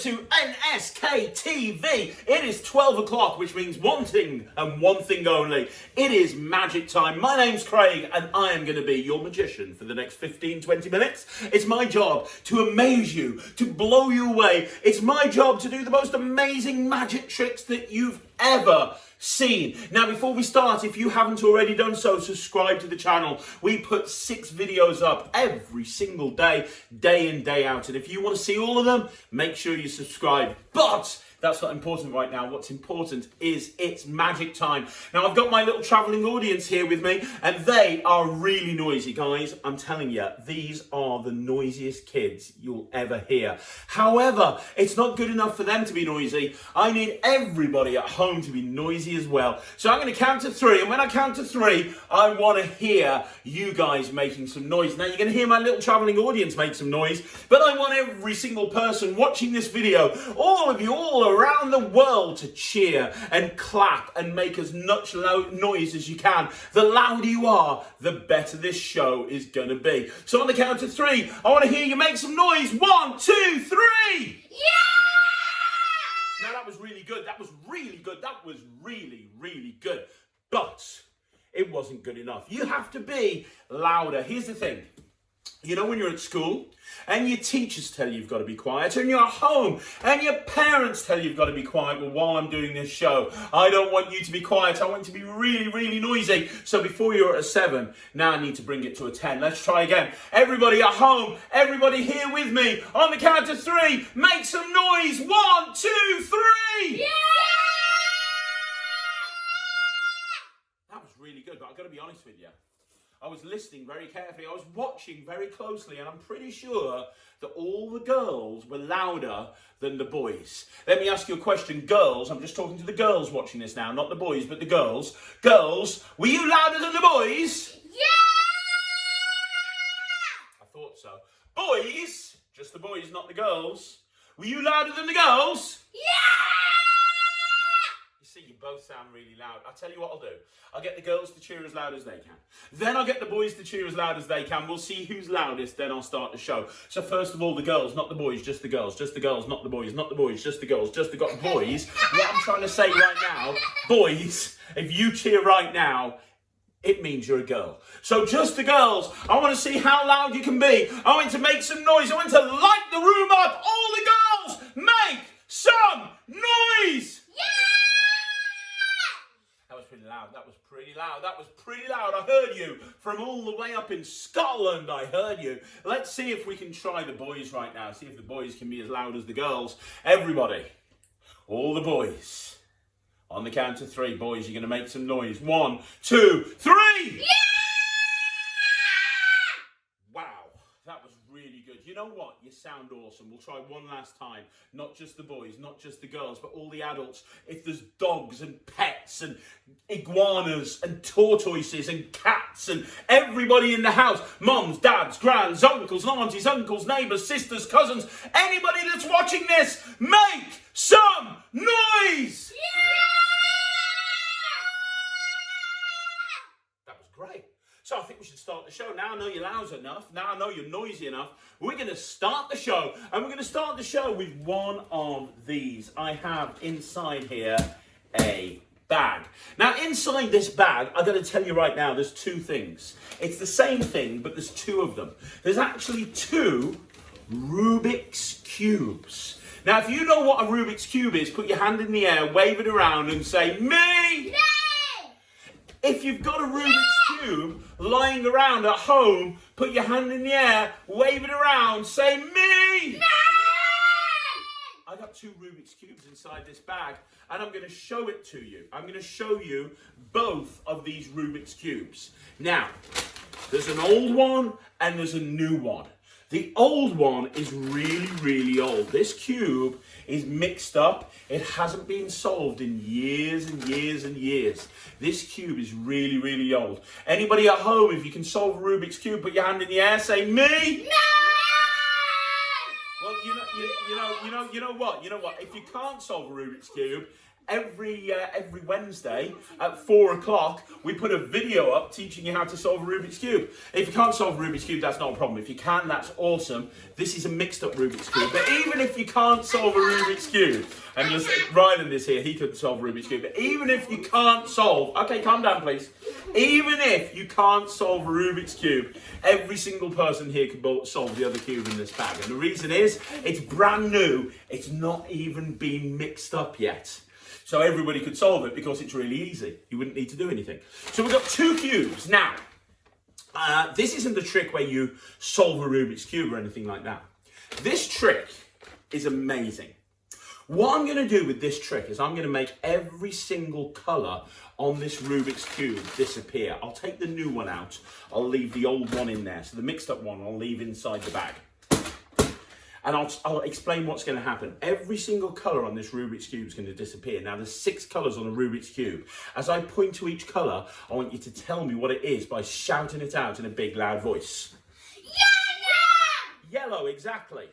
to NSK TV. It is 12 o'clock, which means one thing and one thing only. It is magic time. My name's Craig, and I am going to be your magician for the next 15-20 minutes. It's my job to amaze you, to blow you away. It's my job to do the most amazing magic tricks that you've ever seen. Now, before we start, if you haven't already done so, subscribe to the channel. We put 6 videos up every single day, day in, day out. And if you want to see all of them, make sure you subscribe. But that's not important right now. What's important is it's magic time. Now, I've got my little traveling audience here with me, and they are really noisy, guys. I'm telling you, these are the noisiest kids you'll ever hear. However, it's not good enough for them to be noisy. I need everybody at home to be noisy as well. So I'm going to count to 3, and when I count to 3, I want to hear you guys making some noise. Now, you're going to hear my little traveling audience make some noise, but I want every single person watching this video, all of you, all around the world, to cheer and clap and make as much loud noise as you can. The louder you are, the better this show is going to be. So on the count of 3, I want to hear you make some noise. 1, 2, 3. Yeah! Now that was really good. That was really good. That was really, really good. But it wasn't good enough. You have to be louder. Here's the thing. You know when you're at school and your teachers tell you you've got to be quiet, and you're at home and your parents tell you you've got to be quiet. Well, while I'm doing this show, I don't want you to be quiet. I want you to be really, really noisy. So before you're at a 7, now I need to bring it to a 10. Let's try again. Everybody at home, everybody here with me. On the count of 3, make some noise. 1, 2, 3. Yeah! That was really good, but I've got to be honest with you. I was listening very carefully, I was watching very closely, and I'm pretty sure that all the girls were louder than the boys. Let me ask you a question, girls. I'm just talking to the girls watching this now, not the boys, but the girls. Girls, were you louder than the boys? Yeah! I thought so. Boys, just the boys, not the girls. Were you louder than the girls? Yeah! See, you both sound really loud. I'll tell you what I'll do. I'll get the girls to cheer as loud as they can. Then I'll get the boys to cheer as loud as they can. We'll see who's loudest, then I'll start the show. So first of all, the girls, not the boys, just the girls. Just the girls, not the boys, not the boys, just the girls, just the boys. What I'm trying to say right now, boys, if you cheer right now, it means you're a girl. So just the girls, I want to see how loud you can be. I want to make some noise. I want to light the room up. All the girls, make some noise. That was pretty loud. That was pretty loud. That was pretty loud. I heard you from all the way up in Scotland. I heard you. Let's see if we can try the boys right now. See if the boys can be as loud as the girls. Everybody, all the boys. On the count of 3, boys, you're going to make some noise. 1, 2, 3. Yeah! Wow, that was really good. You know what? You sound awesome. We'll try one last time. Not just the boys, not just the girls, but all the adults. If there's dogs and pets and iguanas and tortoises and cats and everybody in the house, mums, dads, grands, uncles, aunties, uncles, neighbours, sisters, cousins, anybody that's watching this, make some noise! That was great. So I think we should start the show. Now I know you're loud enough. Now I know you're noisy enough. We're going to start the show. And we're going to start the show with one of these. I have inside here a bag. Now inside this bag, I've got to tell you right now, there's 2 things. It's the same thing, but there's 2 of them. There's actually 2 Rubiks Cubes. Now if you know what a Rubiks Cube is, put your hand in the air, wave it around and say, me! No! If you've got a Rubik's Cube lying around at home, put your hand in the air, wave it around, say me! No! I got 2 Rubik's Cubes inside this bag, and I'm going to show it to you. I'm going to show you both of these Rubik's Cubes. Now, there's an old one and there's a new one. The old one is really, really old. This cube is mixed up. It hasn't been solved in years and years and years. This cube is really, really old. Anybody at home, if you can solve a Rubik's Cube, put your hand in the air, say me. No! Well, you know what? If you can't solve a Rubik's Cube every Wednesday at 4 o'clock, we put a video up teaching you how to solve a Rubik's Cube. If you can't solve a Rubik's Cube, that's not a problem. If you can, that's awesome. This is a mixed up Rubik's Cube. But even if you can't solve a Rubik's Cube, and just Ryan is here, he couldn't solve a Rubik's Cube. But even if you can't solve, okay, calm down, please. Even if you can't solve a Rubik's Cube, every single person here can solve the other cube in this bag. And the reason is, it's brand new. It's not even been mixed up yet. So everybody could solve it because it's really easy. You wouldn't need to do anything. So we've got 2 cubes. Now, this isn't the trick where you solve a Rubik's Cube or anything like that. This trick is amazing. What I'm going to do with this trick is I'm going to make every single colour on this Rubik's Cube disappear. I'll take the new one out. I'll leave the old one in there. So the mixed up one I'll leave inside the bag. And I'll explain what's going to happen. Every single colour on this Rubik's Cube is going to disappear. Now, there's 6 colours on a Rubik's Cube. As I point to each colour, I want you to tell me what it is by shouting it out in a big, loud voice. Yellow! Yellow, exactly.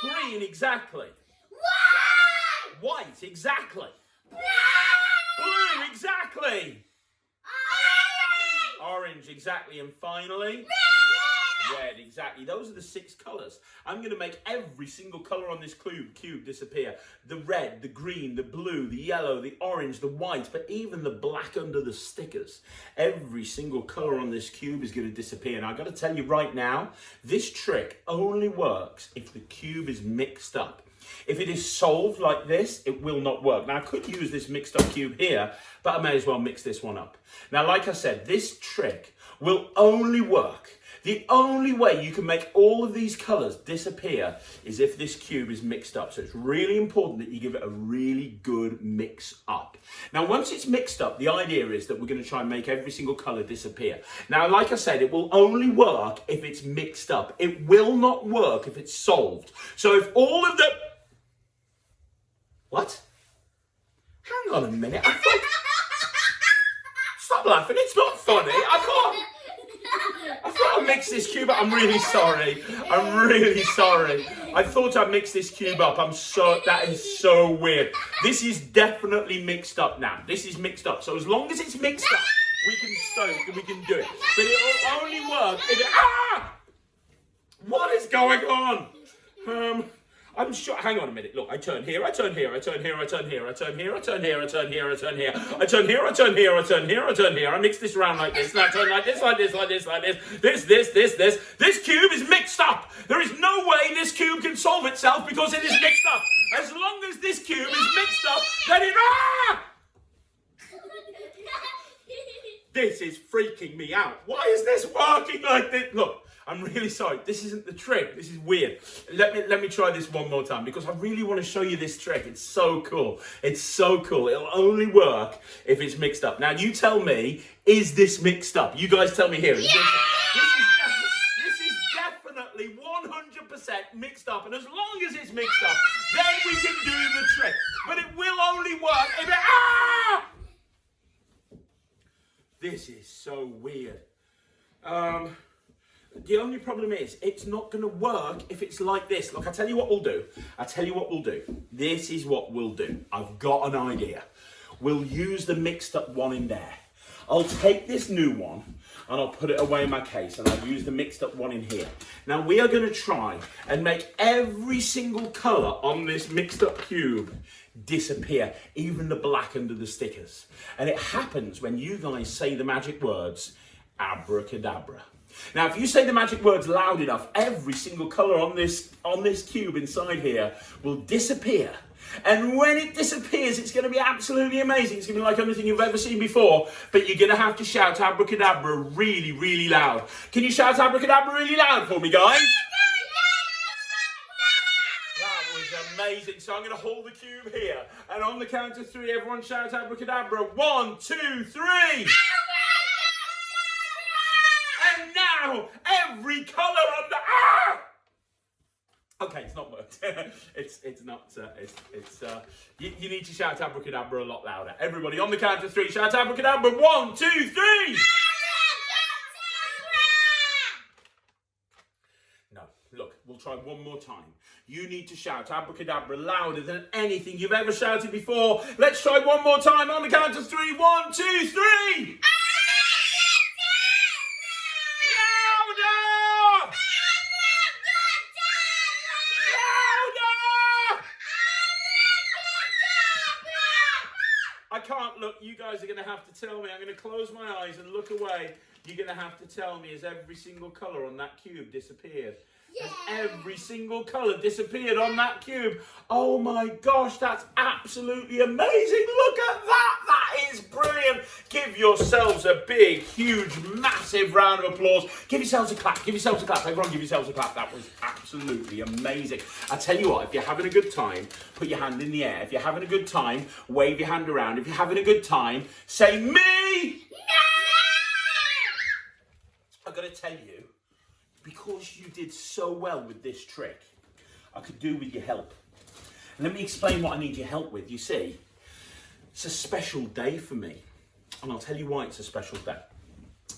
Green! Green, exactly. White! White, exactly. Blue, exactly. Orange! Orange, exactly. And finally... Red, exactly. Those are the 6 colours. I'm going to make every single colour on this cube disappear. The red, the green, the blue, the yellow, the orange, the white, but even the black under the stickers. Every single colour on this cube is going to disappear. And I've got to tell you right now, this trick only works if the cube is mixed up. If it is solved like this, it will not work. Now, I could use this mixed up cube here, but I may as well mix this one up. Now, like I said, this trick will only work. The only way you can make all of these colours disappear is if this cube is mixed up. So it's really important that you give it a really good mix up. Now, once it's mixed up, the idea is that we're going to try and make every single colour disappear. Now, like I said, it will only work if it's mixed up. It will not work if it's solved. So if all of the... What? Hang on a minute. I thought... Stop laughing. It's not funny. I thought I mixed this cube up. I'm really sorry. I'm really sorry. I thought I mixed this cube up. That is so weird. This is definitely mixed up now. This is mixed up. So as long as it's mixed up, we can do it. But it will only work if it... Ah! What is going on? I'm sure. Hang on a minute. Look, I turn here, I turn here, I turn here, I turn here, I turn here, I turn here, I turn here, I turn here, I turn here, I turn here, I turn here, I turn here. I mix this around like this, and I turn like this, like this, like this, like this. This. This cube is mixed up. There is no way this cube can solve itself because it is mixed up. As long as this cube is mixed up, then it... Ah! This is freaking me out. Why is this working like this? Look. I'm really sorry. This isn't the trick. This is weird. Let me try this one more time because I really want to show you this trick. It's so cool. It's so cool. It'll only work if it's mixed up. Now, you tell me, is this mixed up? You guys tell me here. This is definitely 100% mixed up. And as long as it's mixed up, then we can do the trick. But it will only work if it... Ah! This is so weird. The only problem is, it's not going to work if it's like this. Look, I'll tell you what we'll do. This is what we'll do. I've got an idea. We'll use the mixed up one in there. I'll take this new one and I'll put it away in my case and I'll use the mixed up one in here. Now, we are going to try and make every single colour on this mixed up cube disappear, even the black under the stickers. And it happens when you guys say the magic words, Abracadabra. Now, if you say the magic words loud enough, every single colour on this cube inside here will disappear. And when it disappears, it's going to be absolutely amazing. It's going to be like anything you've ever seen before. But you're going to have to shout Abracadabra really, really loud. Can you shout Abracadabra really loud for me, guys? That was amazing. So I'm going to hold the cube here. And on the count of 3, everyone shout Abracadabra. 1, 2, 3. And now, every colour on the... Ah! Okay, it's not worked. You need to shout Abracadabra a lot louder. Everybody, on the count of 3, shout Abracadabra. 1, 2, 3! No, look, we'll we'll try one more time. You need to shout abracadabra louder than anything you've ever shouted before. Let's try one more time on the count of 3. 1, 2, 3. Louder! Louder! I can't look. You guys are going to have to tell me. I'm going to close my eyes and look away. You're going to have to tell me, has every single colour on that cube disappeared? Yeah. Has every single colour disappeared on that cube? Oh my gosh, that's absolutely amazing. Look at that. That is brilliant. Give yourselves a big, huge, massive round of applause. Give yourselves a clap. Give yourselves a clap. Everyone give yourselves a clap. That was absolutely amazing. I tell you what, if you're having a good time, put your hand in the air. If you're having a good time, wave your hand around. If you're having a good time, say me. I've got to tell you, because you did so well with this trick, I could do with your help. And let me explain what I need your help with. You see, it's a special day for me. And I'll tell you why it's a special day.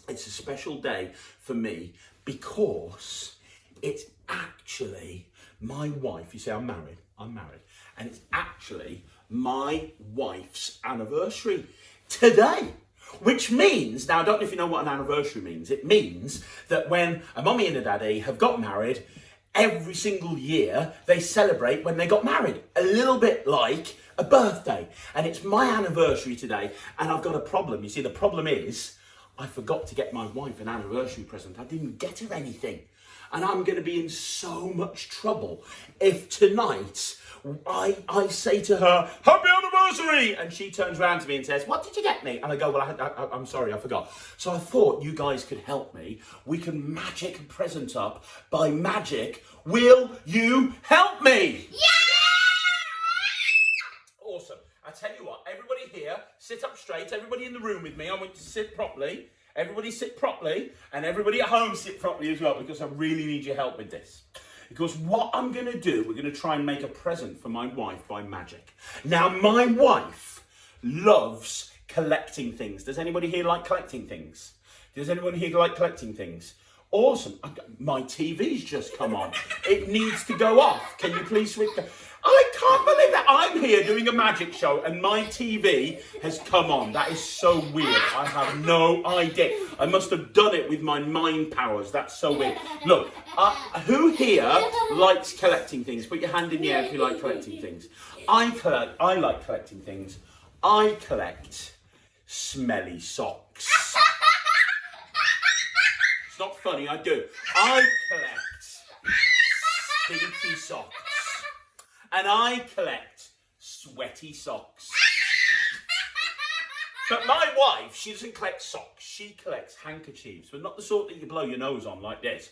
It's a special day for me because it's actually my wife. You see, I'm married. And it's actually my wife's anniversary today. Which means, now I don't know if you know what an anniversary means. It means that when a mummy and a daddy have got married, every single year they celebrate when they got married. A little bit like a birthday. And it's my anniversary today, and I've got a problem. You see, the problem is I forgot to get my wife an anniversary present. I didn't get her anything. And I'm going to be in so much trouble if tonight I say to her, happy anniversary! And she turns around to me and says, what did you get me? And I go, well, I'm sorry, I forgot. So I thought you guys could help me. We can magic a present up by magic. Will you help me? Yeah! Awesome. I tell you what, everybody here, sit up straight. Everybody in the room with me, I want you to sit properly. Everybody sit properly, and everybody at home sit properly as well, because I really need your help with this. Because what I'm going to do, we're going to try and make a present for my wife by magic. Now, my wife loves collecting things. Does anybody here like collecting things? Does anyone here like collecting things? Awesome. My TV's just come on. It needs to go off. Can you please switch? I can't believe that I'm here doing a magic show and my TV has come on. That is so weird. I have no idea. I must have done it with my mind powers. That's so weird. Look, who here likes collecting things? Put your hand in the air if you like collecting things. I like collecting things. I collect smelly socks. It's not funny, I do. I collect stinky socks. And I collect sweaty socks. But my wife, she doesn't collect socks. She collects handkerchiefs, but not the sort that you blow your nose on like this.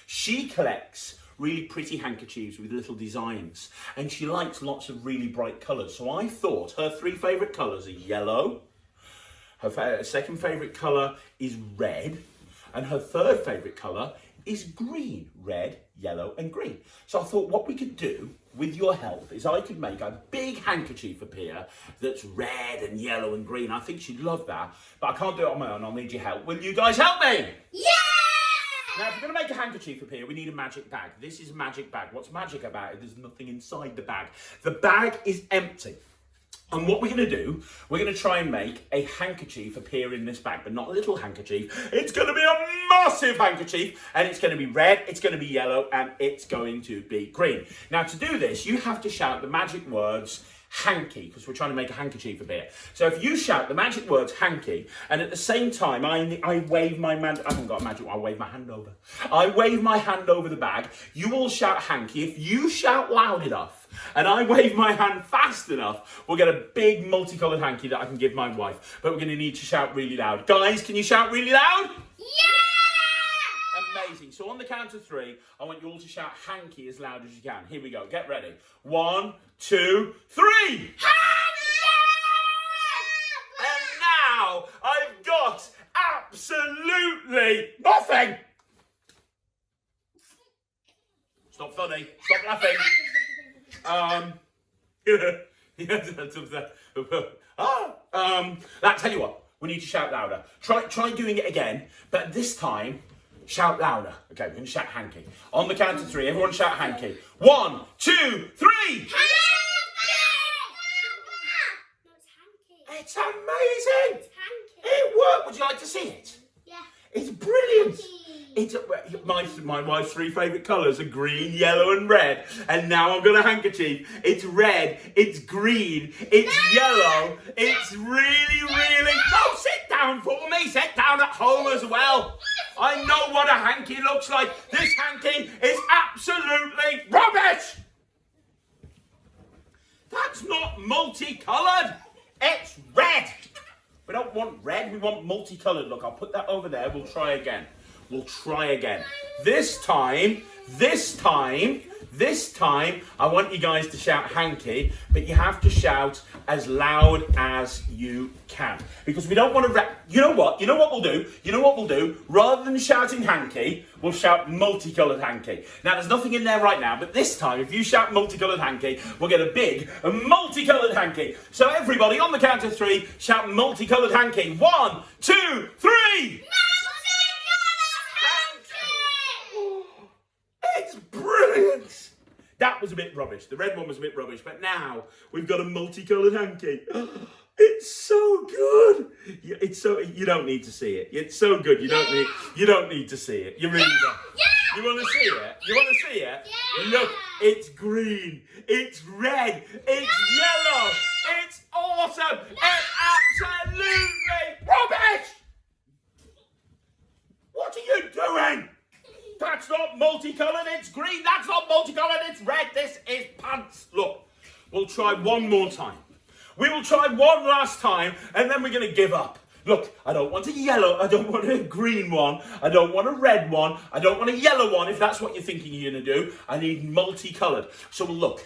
She collects really pretty handkerchiefs with little designs. And she likes lots of really bright colours. So I thought her 3 favourite colours are yellow. Her second favourite colour is red. And her third favourite colour is green. Red, yellow and green. So I thought what we could do with your help is I could make a big handkerchief appear that's red and yellow and green. I think she'd love that, but I can't do it on my own. I'll need your help. Will you guys help me? Yeah! Now, if we're going to make a handkerchief appear, we need a magic bag. This is a magic bag. What's magic about it? There's nothing inside the bag. The bag is empty. And what we're going to do, we're going to try and make a handkerchief appear in this bag, but not a little handkerchief. It's going to be a massive handkerchief, and it's going to be red, it's going to be yellow, and it's going to be green. Now, to do this, you have to shout the magic words, hanky, because we're trying to make a handkerchief appear. So if you shout the magic words hanky, and at the same time I wave my hand, I haven't got a magic one, I wave my hand over. I wave my hand over the bag, you all shout hanky. If you shout loud enough, and I wave my hand fast enough, we'll get a big multicoloured hanky that I can give my wife. But we're going to need to shout really loud. Guys, can you shout really loud? Yeah! Amazing. So on the count of 3, I want you all to shout hanky as loud as you can. Here we go. Get ready. 1, 2, 3! Hanky! And now I've got absolutely nothing. It's not funny. Stop laughing. Tell you what, we need to shout louder. Try doing it again, but this time, Shout louder. Okay, we're going to shout hanky. On the count of 3, everyone shout hanky. 1, 2, 3. It's amazing. It worked. Would you like to see it? Yeah. It's brilliant. It's my wife's 3 favourite colours are green, yellow and red. And now I've got a handkerchief. It's red, it's green, it's yellow. It's really... No, sit down for me. Sit down at home as well. I know what a hanky looks like. This hanky is absolutely rubbish. That's not multicoloured. It's red. We don't want red, we want multicoloured. Look, I'll put that over there. We'll try again. This time, I want you guys to shout hanky, but you have to shout as loud as you can. Because we don't want to You know what we'll do? Rather than shouting hanky, we'll shout multicoloured hanky. Now, there's nothing in there right now, but this time, if you shout multicoloured hanky, we'll get a big multicoloured hanky. So everybody, on the count of 3, shout multicoloured hanky. 1, 2, 3! It's brilliant! That was a bit rubbish. The red one was a bit rubbish, but now we've got a multicoloured hanky. It's so good. You don't need to see it. It's so good. You don't need to see it. You really don't. You want to see it? Yeah. Look, it's green. It's red. It's yellow. It's awesome. It's absolutely rubbish. What are you doing? That's not multicoloured, it's green. That's not multicoloured, it's red. This is pants. Look, we'll try one more time. We will try one last time, and then we're going to give up. Look, I don't want a yellow, I don't want a green one, I don't want a red one, I don't want a yellow one, if that's what you're thinking you're going to do. I need multicoloured. So look,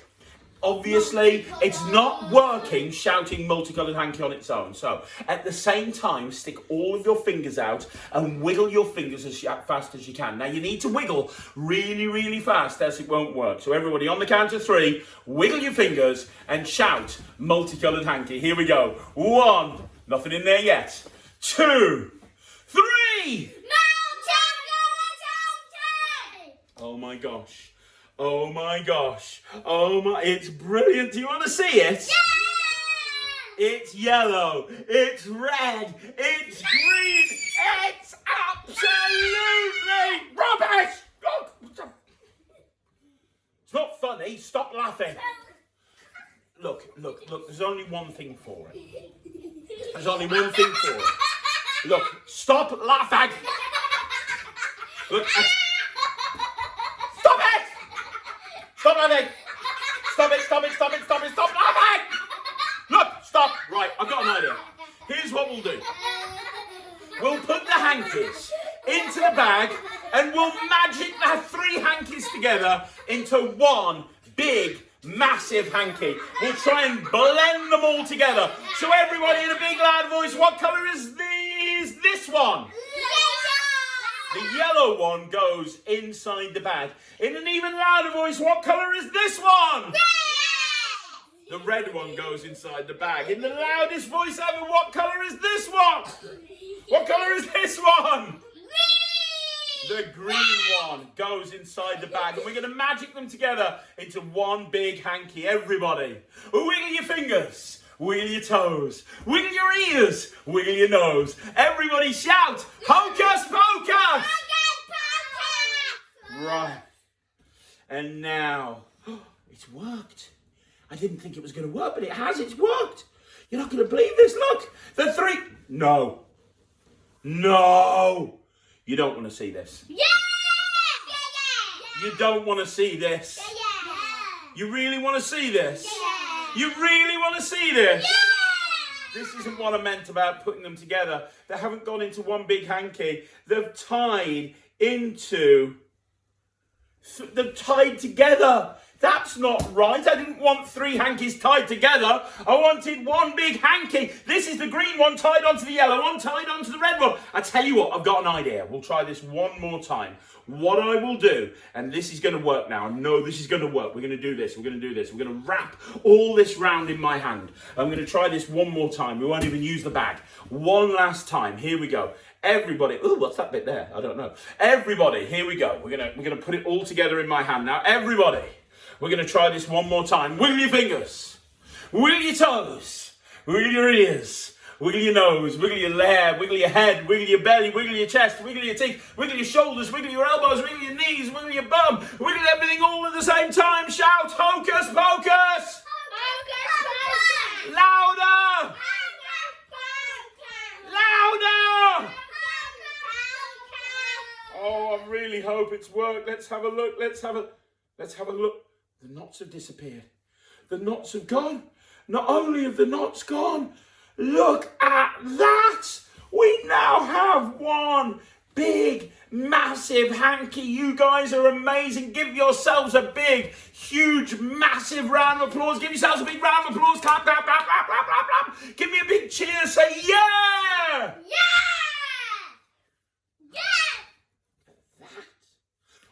obviously, it's not working shouting multicoloured hanky on its own. So, at the same time, stick all of your fingers out and wiggle your fingers as fast as you can. Now, you need to wiggle really, really fast, else it won't work. So, everybody, on the count of 3, wiggle your fingers and shout multicoloured hanky. Here we go. 1, nothing in there yet. 2, 3! Oh my gosh. Oh my gosh. It's brilliant. Do you want to see it? Yeah! It's yellow. It's red. It's green. It's absolutely rubbish. It's not funny. Stop laughing. Look. There's only one thing for it. Look, stop laughing. Look. Stop it! Stop laughing! Stop laughing! Look, stop. Right, I've got an idea. Here's what we'll do. We'll put the hankies into the bag and we'll magic the 3 hankies together into one big, massive hanky. We'll try and blend them all together. So everybody in a big loud voice, what colour is this one? The yellow one goes inside the bag. In an even louder voice, what colour is this one? Red! The red one goes inside the bag. In the loudest voice ever, what colour is this one? What colour is this one? The green one goes inside the bag. And we're going to magic them together into one big hanky. Everybody, wiggle your fingers. Wiggle your toes, wiggle your ears, wiggle your nose. Everybody shout, hocus pocus! Right. And now, it's worked. I didn't think it was going to work, but it has. It's worked. You're not going to believe this. Look, the 3. No. You don't want to see this. Yeah! You don't want to see this. You really want to see this? You really want to see this? This isn't what I meant about putting them together. They haven't gone into one big hanky. They've tied together. That's not right. I didn't want 3 hankies tied together. I wanted one big hanky. This is the green one tied onto the yellow one, tied onto the red one. I tell you what, I've got an idea. We'll try this one more time. What I will do, and this is going to work now. I know this is going to work. We're going to do this. We're going to do this. We're going to wrap all this round in my hand. I'm going to try this one more time. We won't even use the bag. One last time. Here we go. Everybody. Ooh, what's that bit there? I don't know. Everybody, here we go. We're going to put it all together in my hand now. Everybody, we're going to try this one more time. Wiggle your fingers. Wiggle your toes. Wiggle your ears. Wiggle your nose, wiggle your hair, wiggle your head, wiggle your belly, wiggle your chest, wiggle your teeth, wiggle your shoulders, wiggle your elbows, wiggle your knees, wiggle your bum, wiggle everything all at the same time. Shout, hocus pocus! Louder! Louder! Oh, I really hope it's worked. Let's have a look. Let's have a look. The knots have disappeared. The knots have gone. Not only have the knots gone, look at that! We now have one big, massive hanky. You guys are amazing. Give yourselves a big, huge, massive round of applause. Give yourselves a big round of applause. Clap, clap, clap, clap, clap, clap, clap. Give me a big cheer. Say yeah!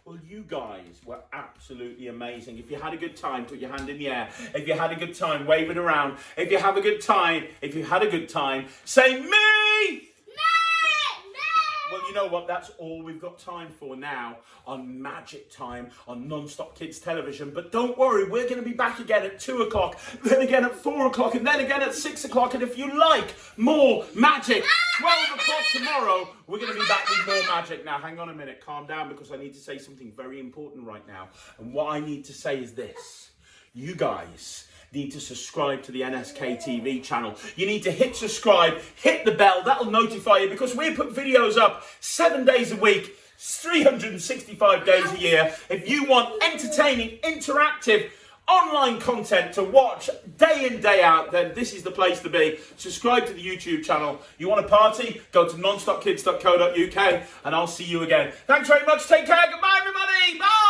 Well, you guys were absolutely amazing. If you had a good time, put your hand in the air. If you had a good time, wave it around. If you had a good time, say me! Well, you know what? That's all we've got time for now on Magic Time on Non-Stop Kids Television. But don't worry, we're going to be back again at 2 o'clock, then again at 4 o'clock, and then again at 6 o'clock. And if you like more magic, 12 o'clock tomorrow, we're going to be back with more magic. Now, hang on a minute, calm down, because I need to say something very important right now. And what I need to say is this. You guys need to subscribe to the NSK TV channel. You need to hit subscribe, hit the bell. That'll notify you, because we put videos up 7 days a week, 365 days a year. If you want entertaining, interactive, online content to watch day in, day out, then this is the place to be. Subscribe to the YouTube channel. You want a party? Go to nonstopkids.co.uk and I'll see you again. Thanks very much. Take care. Goodbye, everybody. Bye.